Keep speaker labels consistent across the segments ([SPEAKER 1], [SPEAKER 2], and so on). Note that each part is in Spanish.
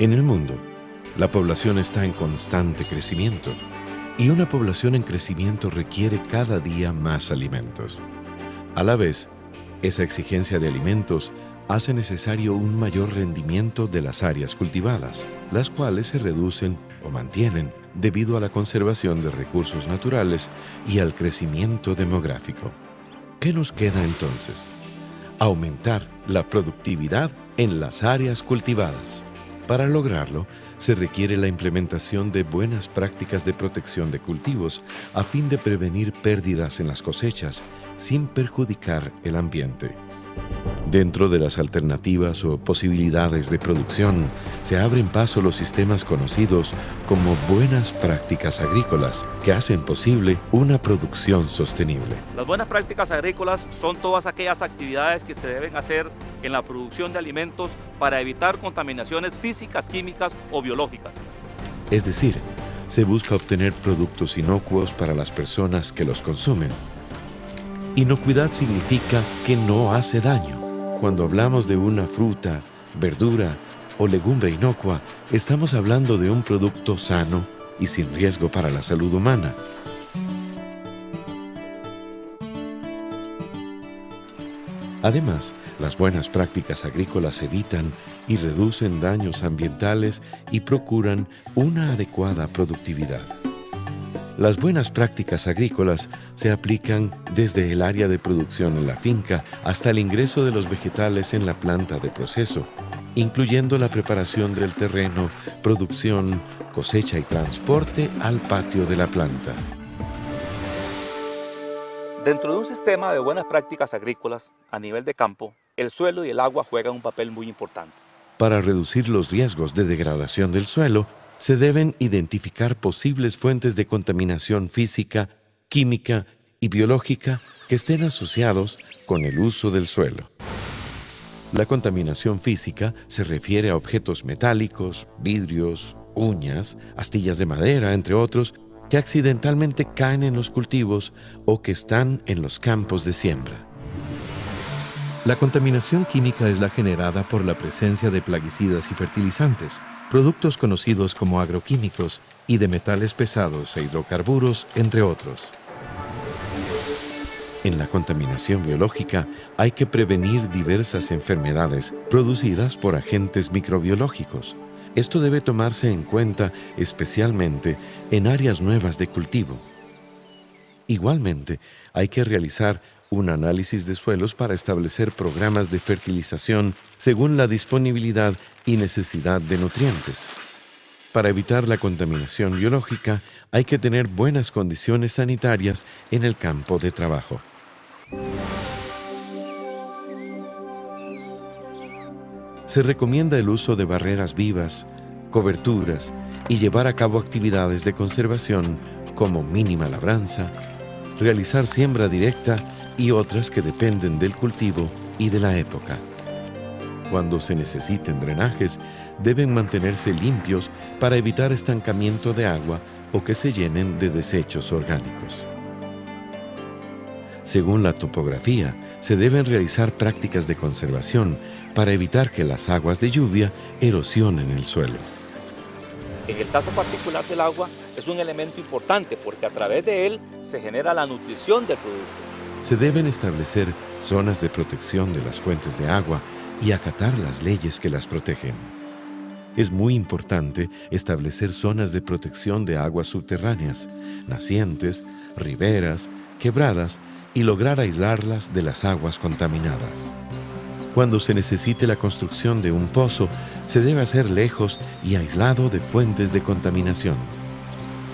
[SPEAKER 1] En el mundo, la población está en constante crecimiento y una población en crecimiento requiere cada día más alimentos. A la vez, esa exigencia de alimentos hace necesario un mayor rendimiento de las áreas cultivadas, las cuales se reducen o mantienen debido a la conservación de recursos naturales y al crecimiento demográfico. ¿Qué nos queda entonces? Aumentar la productividad en las áreas cultivadas. Para lograrlo, se requiere la implementación de buenas prácticas de protección de cultivos a fin de prevenir pérdidas en las cosechas sin perjudicar el ambiente. Dentro de las alternativas o posibilidades de producción, se abren paso los sistemas conocidos como buenas prácticas agrícolas, que hacen posible una producción sostenible.
[SPEAKER 2] Las buenas prácticas agrícolas son todas aquellas actividades que se deben hacer en la producción de alimentos para evitar contaminaciones físicas, químicas o biológicas.
[SPEAKER 1] Es decir, se busca obtener productos inocuos para las personas que los consumen. Inocuidad significa que no hace daño. Cuando hablamos de una fruta, verdura o legumbre inocua, estamos hablando de un producto sano y sin riesgo para la salud humana. Además, las buenas prácticas agrícolas evitan y reducen daños ambientales y procuran una adecuada productividad. Las buenas prácticas agrícolas se aplican desde el área de producción en la finca hasta el ingreso de los vegetales en la planta de proceso, incluyendo la preparación del terreno, producción, cosecha y transporte al patio de la planta.
[SPEAKER 2] Dentro de un sistema de buenas prácticas agrícolas a nivel de campo, el suelo y el agua juegan un papel muy importante.
[SPEAKER 1] Para reducir los riesgos de degradación del suelo, se deben identificar posibles fuentes de contaminación física, química y biológica que estén asociados con el uso del suelo. La contaminación física se refiere a objetos metálicos, vidrios, uñas, astillas de madera, entre otros, que accidentalmente caen en los cultivos o que están en los campos de siembra. La contaminación química es la generada por la presencia de plaguicidas y fertilizantes, productos conocidos como agroquímicos y de metales pesados e hidrocarburos, entre otros. En la contaminación biológica hay que prevenir diversas enfermedades producidas por agentes microbiológicos. Esto debe tomarse en cuenta especialmente en áreas nuevas de cultivo. Igualmente, hay que realizar un análisis de suelos para establecer programas de fertilización según la disponibilidad y necesidad de nutrientes. Para evitar la contaminación biológica, hay que tener buenas condiciones sanitarias en el campo de trabajo. Se recomienda el uso de barreras vivas, coberturas y llevar a cabo actividades de conservación como mínima labranza, realizar siembra directa y otras que dependen del cultivo y de la época. Cuando se necesiten drenajes, deben mantenerse limpios para evitar estancamiento de agua o que se llenen de desechos orgánicos. Según la topografía, se deben realizar prácticas de conservación para evitar que las aguas de lluvia erosionen el suelo.
[SPEAKER 2] En el caso particular del agua, es un elemento importante porque a través de él se genera la nutrición del producto.
[SPEAKER 1] Se deben establecer zonas de protección de las fuentes de agua y acatar las leyes que las protegen. Es muy importante establecer zonas de protección de aguas subterráneas, nacientes, riberas, quebradas y lograr aislarlas de las aguas contaminadas. Cuando se necesite la construcción de un pozo, se debe hacer lejos y aislado de fuentes de contaminación.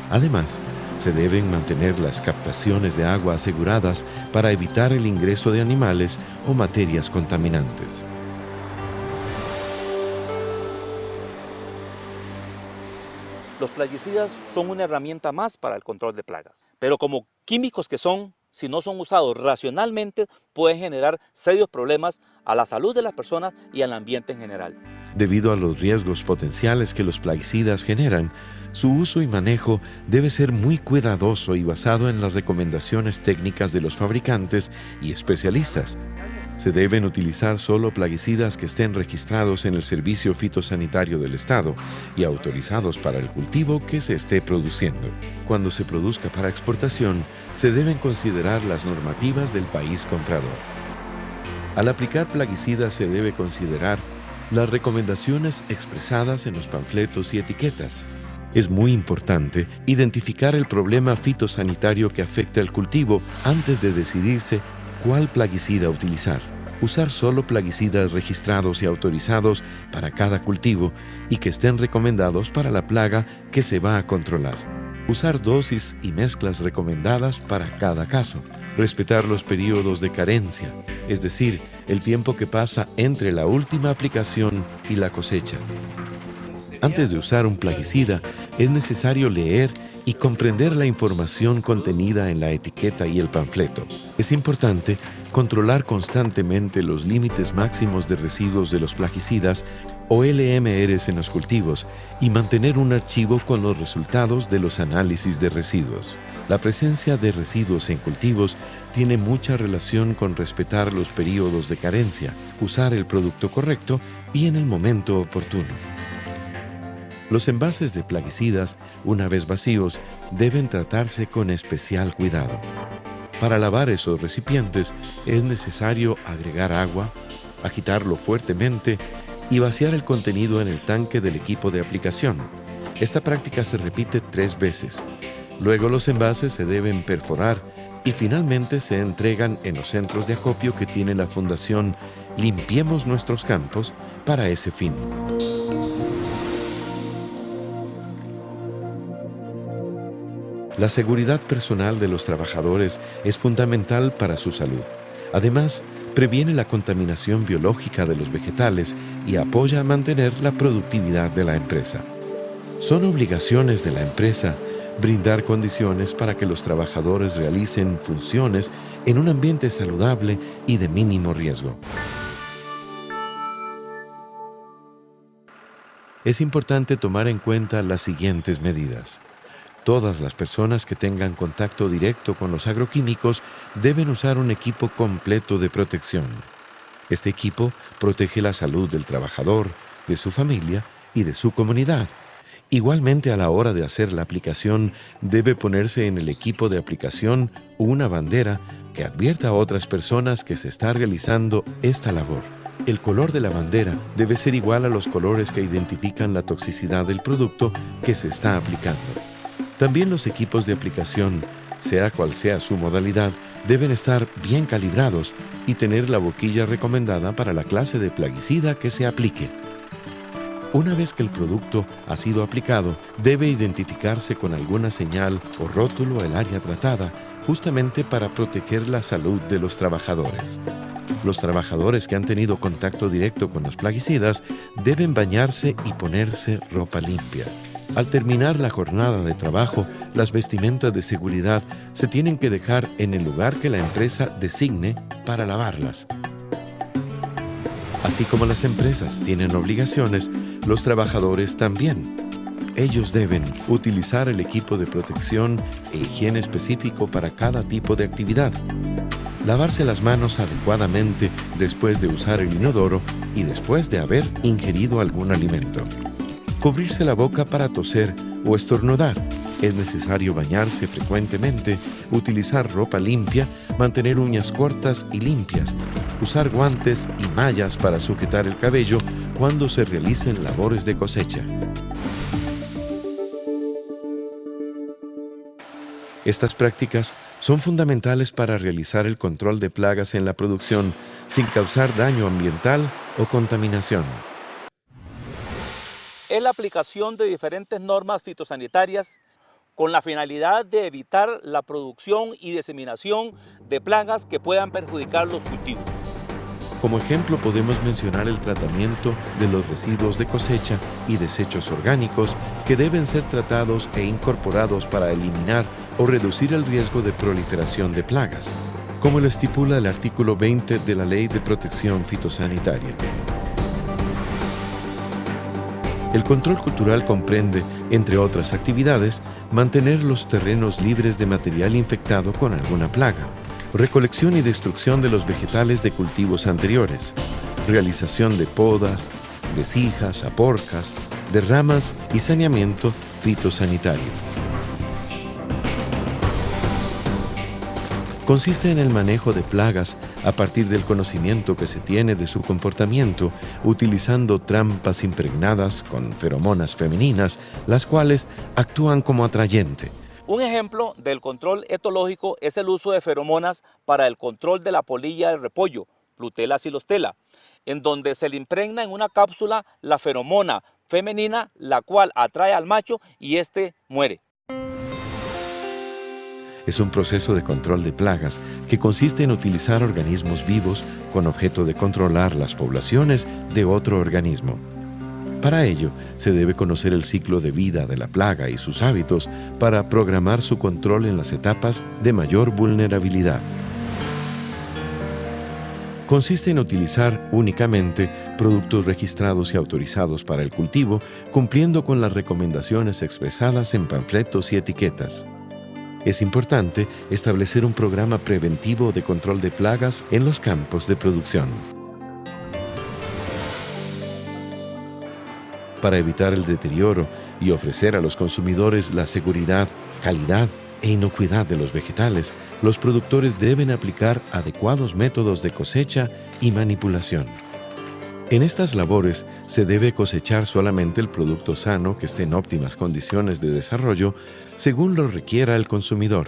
[SPEAKER 1] Además, se deben mantener las captaciones de agua aseguradas para evitar el ingreso de animales o materias contaminantes.
[SPEAKER 2] Los plaguicidas son una herramienta más para el control de plagas, pero como químicos que son, si no son usados racionalmente, pueden generar serios problemas a la salud de las personas y al ambiente en general.
[SPEAKER 1] Debido a los riesgos potenciales que los plaguicidas generan, su uso y manejo debe ser muy cuidadoso y basado en las recomendaciones técnicas de los fabricantes y especialistas. Se deben utilizar solo plaguicidas que estén registrados en el Servicio Fitosanitario del Estado y autorizados para el cultivo que se esté produciendo. Cuando se produzca para exportación, se deben considerar las normativas del país comprador. Al aplicar plaguicidas se debe considerar las recomendaciones expresadas en los panfletos y etiquetas. Es muy importante identificar el problema fitosanitario que afecta el cultivo antes de decidirse cuál plaguicida utilizar. Usar solo plaguicidas registrados y autorizados para cada cultivo y que estén recomendados para la plaga que se va a controlar. Usar dosis y mezclas recomendadas para cada caso. Respetar los periodos de carencia, es decir, el tiempo que pasa entre la última aplicación y la cosecha. Antes de usar un plaguicida, es necesario leer y comprender la información contenida en la etiqueta y el panfleto. Es importante controlar constantemente los límites máximos de residuos de los plaguicidas o LMRs en los cultivos y mantener un archivo con los resultados de los análisis de residuos. La presencia de residuos en cultivos tiene mucha relación con respetar los periodos de carencia, usar el producto correcto y en el momento oportuno. Los envases de plaguicidas, una vez vacíos, deben tratarse con especial cuidado. Para lavar esos recipientes es necesario agregar agua, agitarlo fuertemente y vaciar el contenido en el tanque del equipo de aplicación. Esta práctica se repite 3 veces. Luego los envases se deben perforar y finalmente se entregan en los centros de acopio que tiene la Fundación Limpiemos Nuestros Campos para ese fin. La seguridad personal de los trabajadores es fundamental para su salud. Además, previene la contaminación biológica de los vegetales y apoya a mantener la productividad de la empresa. Son obligaciones de la empresa brindar condiciones para que los trabajadores realicen funciones en un ambiente saludable y de mínimo riesgo. Es importante tomar en cuenta las siguientes medidas. Todas las personas que tengan contacto directo con los agroquímicos deben usar un equipo completo de protección. Este equipo protege la salud del trabajador, de su familia y de su comunidad. Igualmente, a la hora de hacer la aplicación, debe ponerse en el equipo de aplicación una bandera que advierta a otras personas que se está realizando esta labor. El color de la bandera debe ser igual a los colores que identifican la toxicidad del producto que se está aplicando. También los equipos de aplicación, sea cual sea su modalidad, deben estar bien calibrados y tener la boquilla recomendada para la clase de plaguicida que se aplique. Una vez que el producto ha sido aplicado, debe identificarse con alguna señal o rótulo el área tratada, justamente para proteger la salud de los trabajadores. Los trabajadores que han tenido contacto directo con los plaguicidas deben bañarse y ponerse ropa limpia. Al terminar la jornada de trabajo, las vestimentas de seguridad se tienen que dejar en el lugar que la empresa designe para lavarlas. Así como las empresas tienen obligaciones, los trabajadores también. Ellos deben utilizar el equipo de protección e higiene específico para cada tipo de actividad. Lavarse las manos adecuadamente después de usar el inodoro y después de haber ingerido algún alimento. Cubrirse la boca para toser o estornudar. Es necesario bañarse frecuentemente, utilizar ropa limpia, mantener uñas cortas y limpias, usar guantes y mallas para sujetar el cabello cuando se realicen labores de cosecha. Estas prácticas son fundamentales para realizar el control de plagas en la producción sin causar daño ambiental o contaminación.
[SPEAKER 2] Es la aplicación de diferentes normas fitosanitarias con la finalidad de evitar la producción y diseminación de plagas que puedan perjudicar los cultivos.
[SPEAKER 1] Como ejemplo podemos mencionar el tratamiento de los residuos de cosecha y desechos orgánicos que deben ser tratados e incorporados para eliminar o reducir el riesgo de proliferación de plagas, como lo estipula el artículo 20 de la Ley de Protección Fitosanitaria. El control cultural comprende, entre otras actividades, mantener los terrenos libres de material infectado con alguna plaga, recolección y destrucción de los vegetales de cultivos anteriores, realización de podas, desijas, aporcas, de ramas y saneamiento fitosanitario. Consiste en el manejo de plagas a partir del conocimiento que se tiene de su comportamiento, utilizando trampas impregnadas con feromonas femeninas, las cuales actúan como atrayente.
[SPEAKER 2] Un ejemplo del control etológico es el uso de feromonas para el control de la polilla del repollo, Plutela silostela, en donde se le impregna en una cápsula la feromona femenina, la cual atrae al macho y éste muere.
[SPEAKER 1] Es un proceso de control de plagas que consiste en utilizar organismos vivos con objeto de controlar las poblaciones de otro organismo. Para ello, se debe conocer el ciclo de vida de la plaga y sus hábitos para programar su control en las etapas de mayor vulnerabilidad. Consiste en utilizar únicamente productos registrados y autorizados para el cultivo, cumpliendo con las recomendaciones expresadas en panfletos y etiquetas. Es importante establecer un programa preventivo de control de plagas en los campos de producción. Para evitar el deterioro y ofrecer a los consumidores la seguridad, calidad e inocuidad de los vegetales, los productores deben aplicar adecuados métodos de cosecha y manipulación. En estas labores se debe cosechar solamente el producto sano que esté en óptimas condiciones de desarrollo según lo requiera el consumidor.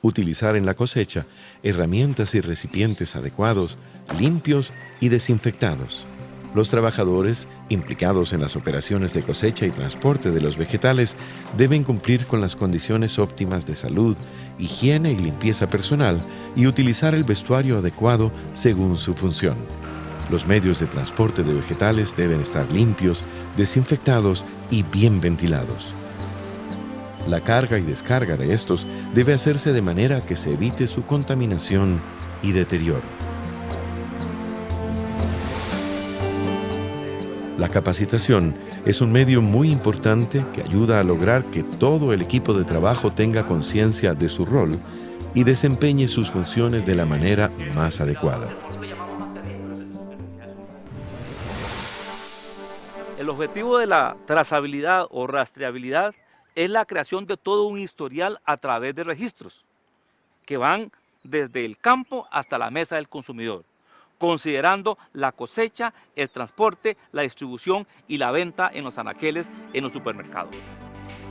[SPEAKER 1] Utilizar en la cosecha herramientas y recipientes adecuados, limpios y desinfectados. Los trabajadores implicados en las operaciones de cosecha y transporte de los vegetales deben cumplir con las condiciones óptimas de salud, higiene y limpieza personal y utilizar el vestuario adecuado según su función. Los medios de transporte de vegetales deben estar limpios, desinfectados y bien ventilados. La carga y descarga de estos debe hacerse de manera que se evite su contaminación y deterioro. La capacitación es un medio muy importante que ayuda a lograr que todo el equipo de trabajo tenga conciencia de su rol y desempeñe sus funciones de la manera más adecuada.
[SPEAKER 2] El objetivo de la trazabilidad o rastreabilidad es la creación de todo un historial a través de registros que van desde el campo hasta la mesa del consumidor, considerando la cosecha, el transporte, la distribución y la venta en los anaqueles en los supermercados.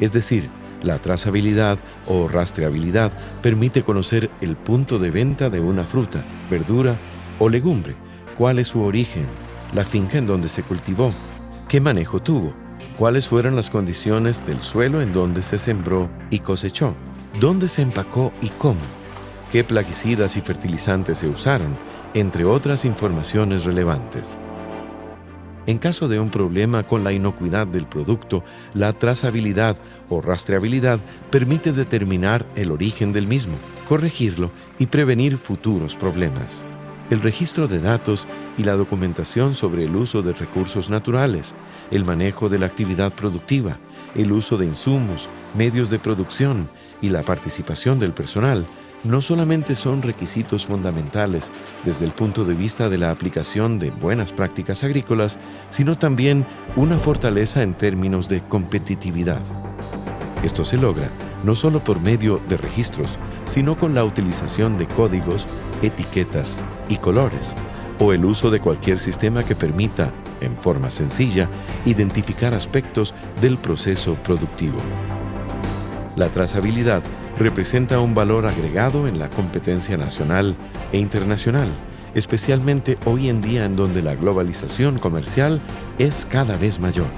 [SPEAKER 1] Es decir, la trazabilidad o rastreabilidad permite conocer el punto de venta de una fruta, verdura o legumbre, cuál es su origen, la finca en donde se cultivó, qué manejo tuvo, cuáles fueron las condiciones del suelo en donde se sembró y cosechó, dónde se empacó y cómo, qué plaguicidas y fertilizantes se usaron, entre otras informaciones relevantes. En caso de un problema con la inocuidad del producto, la trazabilidad o rastreabilidad permite determinar el origen del mismo, corregirlo y prevenir futuros problemas. El registro de datos y la documentación sobre el uso de recursos naturales, el manejo de la actividad productiva, el uso de insumos, medios de producción y la participación del personal no solamente son requisitos fundamentales desde el punto de vista de la aplicación de buenas prácticas agrícolas, sino también una fortaleza en términos de competitividad. Esto se logra no solo por medio de registros, sino con la utilización de códigos, etiquetas y colores, o el uso de cualquier sistema que permita, en forma sencilla, identificar aspectos del proceso productivo. La trazabilidad representa un valor agregado en la competencia nacional e internacional, especialmente hoy en día en donde la globalización comercial es cada vez mayor.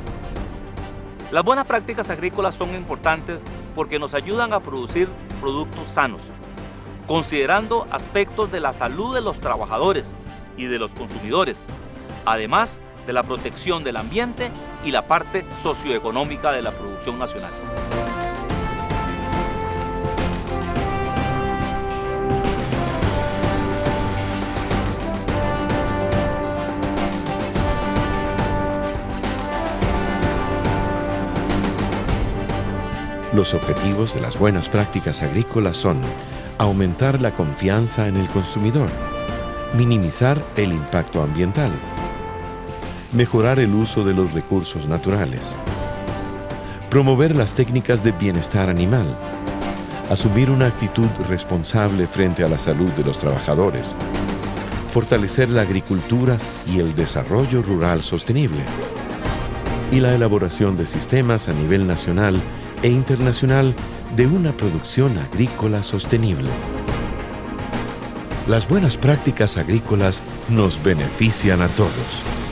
[SPEAKER 2] Las buenas prácticas agrícolas son importantes porque nos ayudan a producir productos sanos, considerando aspectos de la salud de los trabajadores y de los consumidores, además de la protección del ambiente y la parte socioeconómica de la producción nacional.
[SPEAKER 1] Los objetivos de las buenas prácticas agrícolas son aumentar la confianza en el consumidor, minimizar el impacto ambiental, mejorar el uso de los recursos naturales, promover las técnicas de bienestar animal, asumir una actitud responsable frente a la salud de los trabajadores, fortalecer la agricultura y el desarrollo rural sostenible, y la elaboración de sistemas a nivel nacional e internacional de una producción agrícola sostenible. Las buenas prácticas agrícolas nos benefician a todos.